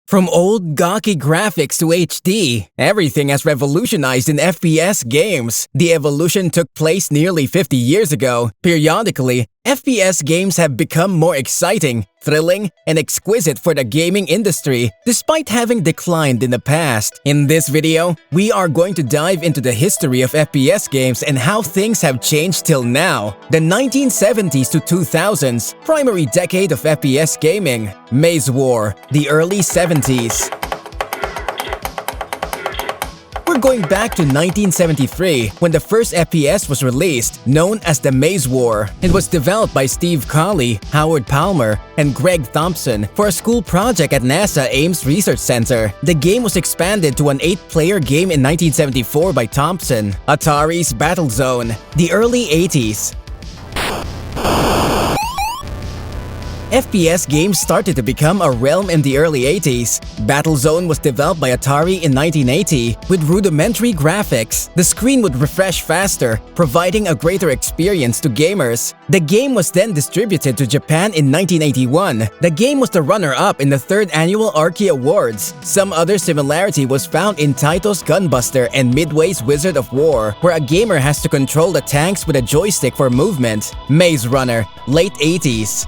From old, gawky graphics to HD, everything has revolutionized in FPS games. The evolution took place nearly 50 years ago. Periodically, FPS games have become more exciting, thrilling, and exquisite for the gaming industry, despite having declined in the past. In this video, we are going to dive into the history of FPS games and how things have changed till now. The 1970s to 2000s, primary decade of FPS gaming. Maze War, the early 70s. We're going back to 1973 when the first FPS was released, known as the Maze War. It was developed by Steve Colley, Howard Palmer, and Greg Thompson for a school project at NASA Ames Research Center. The game was expanded to an 8-player game in 1974 by Thompson. Atari's Battlezone, the early 80s. FPS games started to become a realm in the early 80s. Battlezone was developed by Atari in 1980 with rudimentary graphics. The screen would refresh faster, providing a greater experience to gamers. The game was then distributed to Japan in 1981. The game was the runner-up in the 3rd annual Archie Awards. Some other similarity was found in Taito's Gunbuster and Midway's Wizard of War, where a gamer has to control the tanks with a joystick for movement. Maze Runner, late 80s.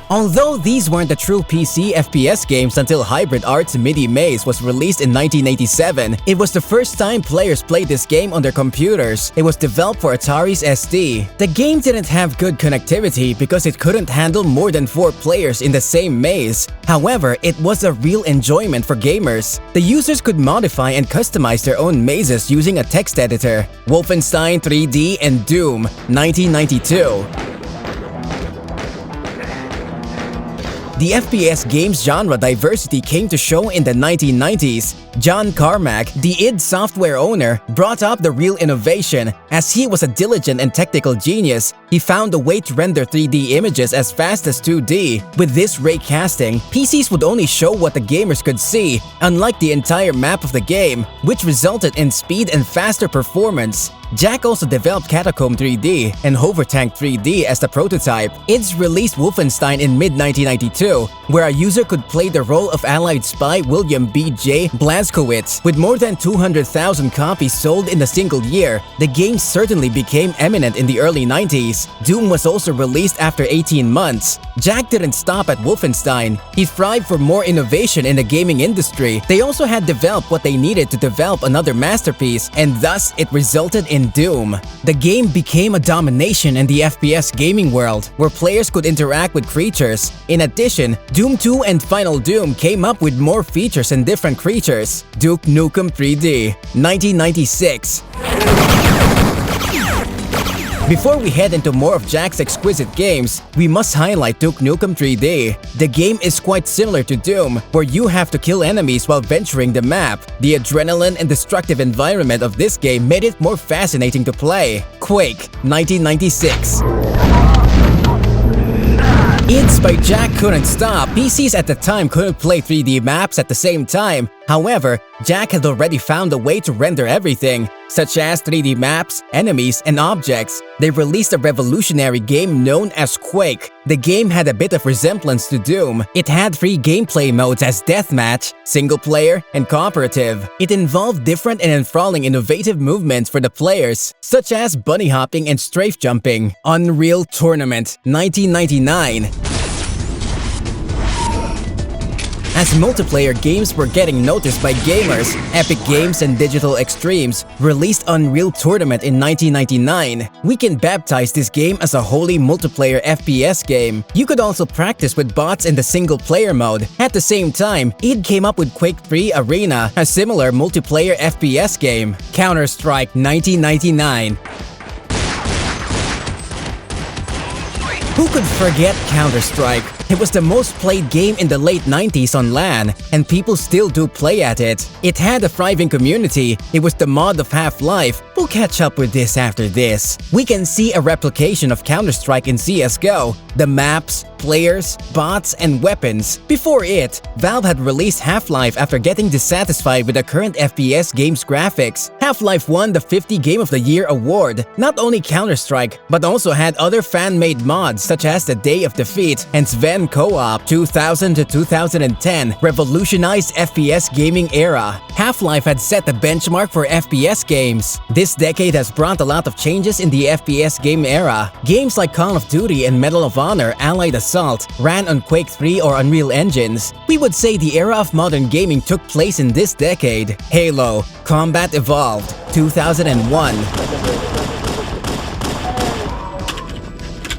Although these weren't the true PC FPS games until Hybrid Art's MIDI Maze was released in 1987, it was the first time players played this game on their computers. It was developed for Atari's ST. The game didn't have good connectivity because it couldn't handle more than 4 players in the same maze. However, it was a real enjoyment for gamers. The users could modify and customize their own mazes using a text editor. Wolfenstein 3D and Doom, 1992. The FPS games genre diversity came to show in the 1990s. John Carmack, the id Software owner, brought up the real innovation. As he was a diligent and technical genius, he found a way to render 3D images as fast as 2D. With this ray casting, PCs would only show what the gamers could see, unlike the entire map of the game, which resulted in speed and faster performance. Jack also developed Catacomb 3D and Hovertank 3D as the prototype. IDS released Wolfenstein in mid-1992, where a user could play the role of Allied spy William B.J. Blazkowicz. With more than 200,000 copies sold in a single year, the game certainly became eminent in the early 90s. Doom was also released after 18 months. Jack didn't stop at Wolfenstein. He thrived for more innovation in the gaming industry. They also had developed what they needed to develop another masterpiece, and thus it resulted in Doom. The game became a domination in the FPS gaming world, where players could interact with creatures. In addition, Doom 2 and Final Doom came up with more features and different creatures. Duke Nukem 3D, 1996. Before we head into more of Jack's exquisite games, we must highlight Duke Nukem 3D. The game is quite similar to Doom, where you have to kill enemies while venturing the map. The adrenaline and destructive environment of this game made it more fascinating to play. Quake, 1996. IDS by Jack couldn't stop. PCs at the time couldn't play 3D maps at the same time. However, Jack had already found a way to render everything, such as 3D maps, enemies, and objects. They released a revolutionary game known as Quake. The game had a bit of resemblance to Doom. It had 3 gameplay modes as Deathmatch, Single Player, and Cooperative. It involved different and enthralling innovative movements for the players, such as bunny hopping and strafe jumping. Unreal Tournament, 1999. As multiplayer games were getting noticed by gamers, Epic Games and Digital Extremes released Unreal Tournament in 1999. We can baptize this game as a wholly multiplayer FPS game. You could also practice with bots in the single-player mode. At the same time, id came up with Quake 3 Arena, a similar multiplayer FPS game. Counter-Strike 1999. Who could forget Counter-Strike? It was the most played game in the late 90s on LAN, and people still do play at it. It had a thriving community. It was the mod of Half-Life. We'll catch up with this after this. We can see a replication of Counter-Strike in CSGO. The maps, players, bots, and weapons. Before it, Valve had released Half-Life after getting dissatisfied with the current FPS game's graphics. Half-Life won the 50 Game of the Year award. Not only Counter-Strike, but also had other fan-made mods such as the Day of Defeat and Sven Co-op. 2000 to 2010 revolutionized FPS gaming era. Half-Life had set the benchmark for FPS games. This decade has brought a lot of changes in the FPS game era. Games like Call of Duty and Medal of Honor Allied Assault ran on Quake 3 or Unreal engines. We would say the era of modern gaming took place in this decade. Halo Combat Evolved, 2001.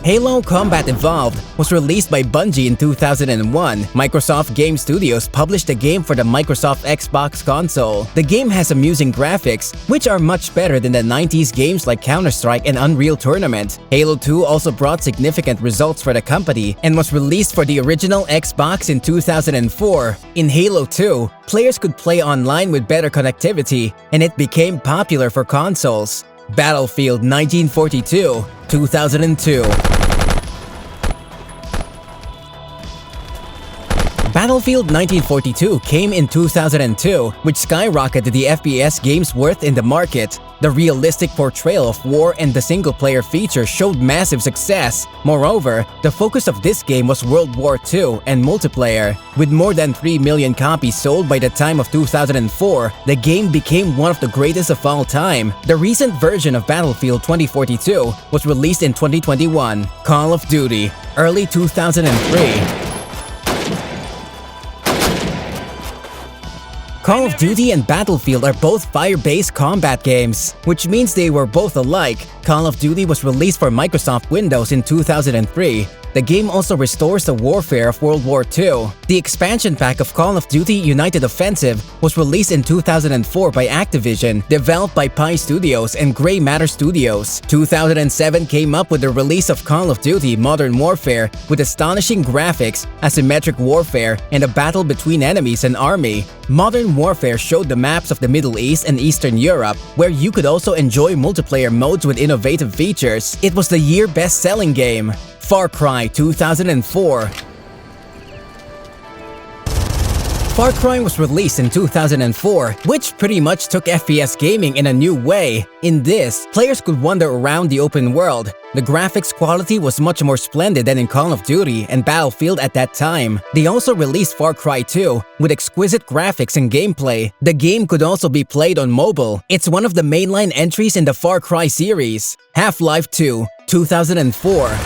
Halo Combat Evolved was released by Bungie in 2001. Microsoft Game Studios published the game for the Microsoft Xbox console. The game has amusing graphics, which are much better than the 90s games like Counter-Strike and Unreal Tournament. Halo 2 also brought significant results for the company and was released for the original Xbox in 2004. In Halo 2, players could play online with better connectivity, and it became popular for consoles. Battlefield 1942, 2002. Battlefield 1942 came in 2002, which skyrocketed the FPS game's worth in the market. The realistic portrayal of war and the single-player feature showed massive success. Moreover, the focus of this game was World War II and multiplayer. With more than 3 million copies sold by the time of 2004, the game became one of the greatest of all time. The recent version of Battlefield 2042 was released in 2021. Call of Duty, early 2003. Call of Duty and Battlefield are both fire-based combat games, which means they were both alike. Call of Duty was released for Microsoft Windows in 2003. The game also restores the warfare of World War II. The expansion pack of Call of Duty United Offensive was released in 2004 by Activision, developed by Pi Studios and Grey Matter Studios. 2007 came up with the release of Call of Duty Modern Warfare with astonishing graphics, asymmetric warfare, and a battle between enemies and army. Modern Warfare showed the maps of the Middle East and Eastern Europe, where you could also enjoy multiplayer modes with innovative features. It was the year best-selling game. Far Cry 2004. Far Cry was released in 2004, which pretty much took FPS gaming in a new way. In this, players could wander around the open world. The graphics quality was much more splendid than in Call of Duty and Battlefield at that time. They also released Far Cry 2 with exquisite graphics and gameplay. The game could also be played on mobile. It's one of the mainline entries in the Far Cry series. Half-Life 2, 2004.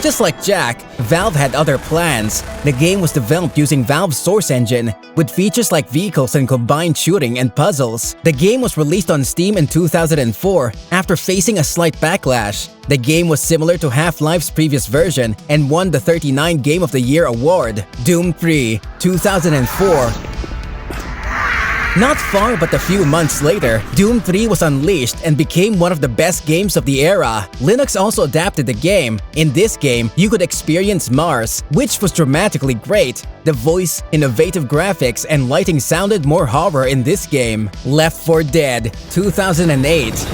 Just like Jak, Valve had other plans. The game was developed using Valve's Source engine, with features like vehicles and combined shooting and puzzles. The game was released on Steam in 2004 after facing a slight backlash. The game was similar to Half-Life's previous version and won the 39 Game of the Year award. Doom 3, 2004. Not far but a few months later, Doom 3 was unleashed and became one of the best games of the era. Linux also adapted the game. In this game, you could experience Mars, which was dramatically great. The voice, innovative graphics, and lighting sounded more horror in this game. Left 4 Dead, 2008.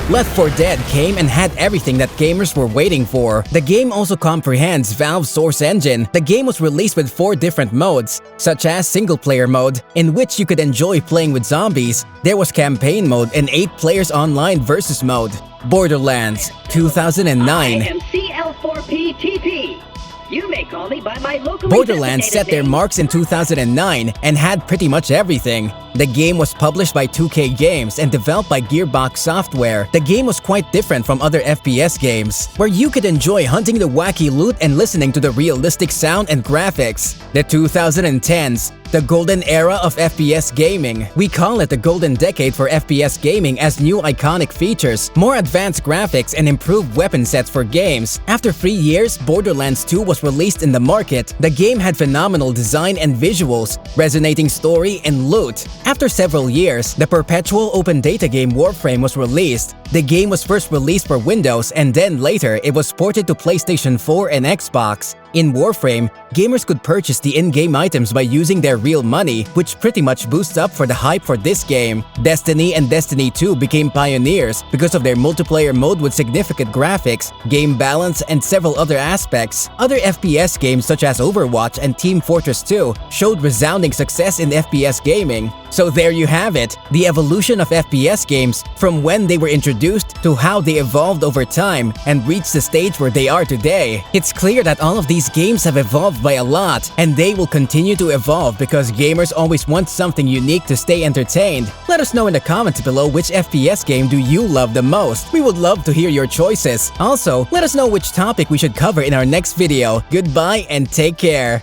Left 4 Dead came and had everything that gamers were waiting for. The game also comprehends Valve's Source engine. The game was released with 4 different modes, such as single-player mode, in which you could enjoy playing with zombies. There was campaign mode and 8 players online versus mode. Borderlands, 2009. I am CL4PTP. You may call me by my local Borderlands set their marks in 2009 and had pretty much everything. The game was published by 2K Games and developed by Gearbox Software. The game was quite different from other FPS games, where you could enjoy hunting the wacky loot and listening to the realistic sound and graphics. The 2010s, the golden era of FPS gaming. We call it the golden decade for FPS gaming as new iconic features, more advanced graphics, and improved weapon sets for games. After 3 years, Borderlands 2 was released in the market. The game had phenomenal design and visuals, resonating story, and loot. After several years, the perpetual open data game Warframe was released. The game was first released for Windows and then later it was ported to PlayStation 4 and Xbox. In Warframe, gamers could purchase the in-game items by using their real money, which pretty much boosts up for the hype for this game. Destiny and Destiny 2 became pioneers because of their multiplayer mode with significant graphics, game balance, and several other aspects. Other FPS games such as Overwatch and Team Fortress 2 showed resounding success in FPS gaming. So there you have it, the evolution of FPS games from when they were introduced to how they evolved over time and reached the stage where they are today. It's clear that all of these games have evolved by a lot, and they will continue to evolve because gamers always want something unique to stay entertained. Let us know in the comments below which FPS game do you love the most. We would love to hear your choices. Also, let us know which topic we should cover in our next video. Goodbye and take care!